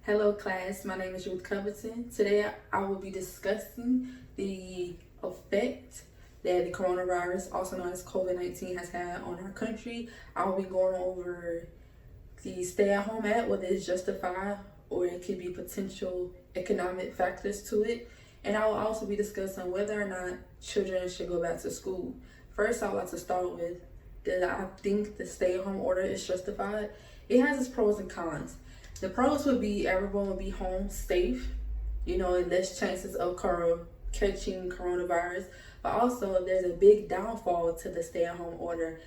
Hello class, my name is Ruth Covington. Today I will be discussing the effect that the coronavirus, also known as COVID-19, has had on our country. I will be going over the stay-at-home act, whether it's justified or it could be potential economic factors to it. And I will also be discussing whether or not children should go back to school. First, I would like to start with that I think the stay-at-home order is justified. It has its pros and cons. The pros would be everyone will be home safe, and less chances of catching coronavirus. But also, there's a big downfall to the stay-at-home order.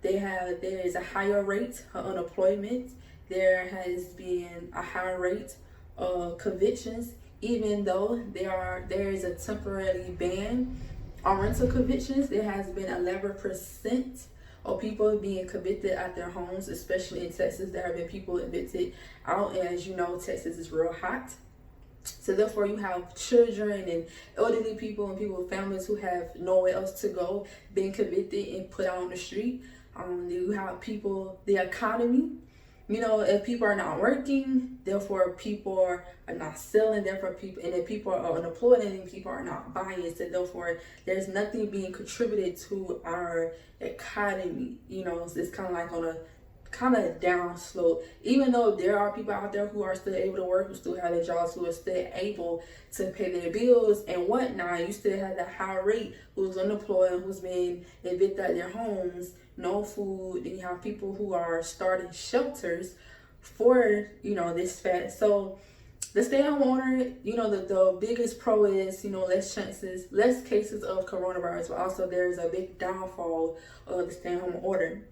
There is a higher rate of unemployment. There has been a higher rate of convictions, even though there is a temporary ban on rental convictions. There has been 11% of people being convicted at their homes, especially in Texas. There have been people evicted out, and as you know, Texas is real hot. So therefore, you have children and elderly people and people with families who have nowhere else to go being convicted and put out on the street. You have people, the economy. If people are not working, therefore people are not selling, therefore if people are unemployed, and then people are not buying, so therefore there's nothing being contributed to our economy. It's kind of like on a kind of down slope. Even though there are people out there who are still able to work, who still have their jobs, who are still able to pay their bills and whatnot, you still have that high rate who's unemployed, who's being evicted at their homes, no food. Then you have people who are starting shelters for this fact. So the stay-at-home order, the biggest pro is less cases of coronavirus, but also there's a big downfall of the stay-at-home order.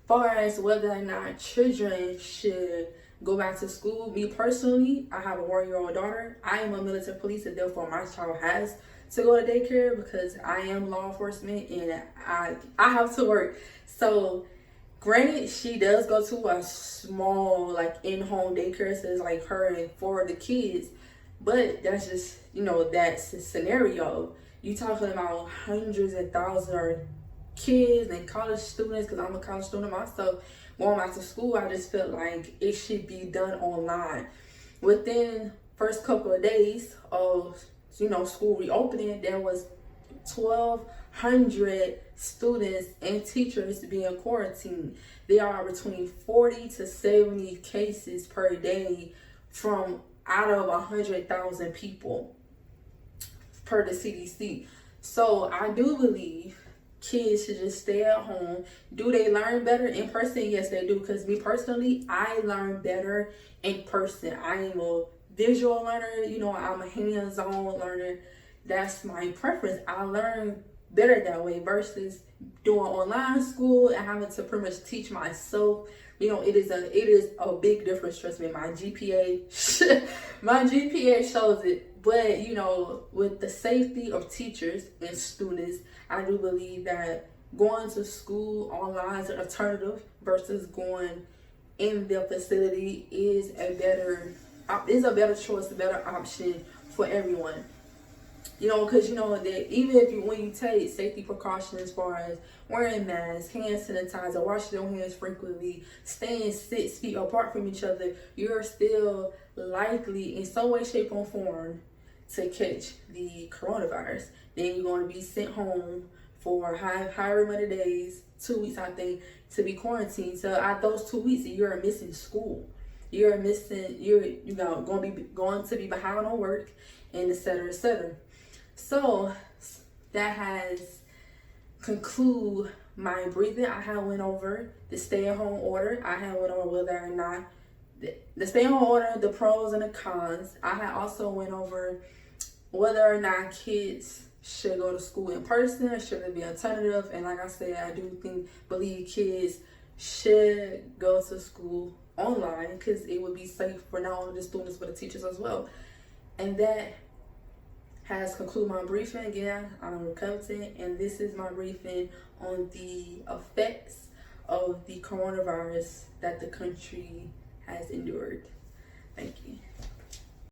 Far as whether or not children should go back to school, me personally, I have a 1-year-old daughter. I am a military police, and therefore my child has to go to daycare because I am law enforcement and I have to work. So granted, she does go to a small in-home daycare, so it's like her and 4 of the kids, but that's just that's the scenario. You talking about hundreds and thousands of kids and college students, because I'm a college student myself, going back to school. I just felt like it should be done online. Within first couple of days of school reopening, there was 1,200 students and teachers being quarantined. There are between 40 to 70 cases per day from out of 100,000 people per the CDC. So I do believe kids should just stay at home. Do they learn better in person? Yes, they do. Because me personally, I learn better in person. I am a visual learner. I'm a hands-on learner. That's my preference. I learn better that way versus doing online school and having to pretty much teach myself. It is a big difference. Trust me, my GPA shows it. But with the safety of teachers and students, I do believe that going to school online is an alternative versus going in the facility is a better choice, a better option for everyone. Because that even when you take safety precautions as far as wearing masks, hand sanitizer, washing your hands frequently, staying 6 feet apart from each other, you're still likely in some way, shape, or form to catch the coronavirus. Then you're going to be sent home for however many days, 2 weeks I think, to be quarantined. So at those 2 weeks, you're missing school. You're going to be behind on work, and etc., etc. So that has concluded my briefing. I have went over the stay-at-home order. I have went over whether or not the stay-at-home order, the pros and the cons. I had also went over whether or not kids should go to school in person or should there be an alternative. And like I said, I do believe kids should go to school online because it would be safe for not only the students but the teachers as well. And that has concluded my briefing. Again, I'm Covington, and this is my briefing on the effects of the coronavirus that the country has endured. Thank you.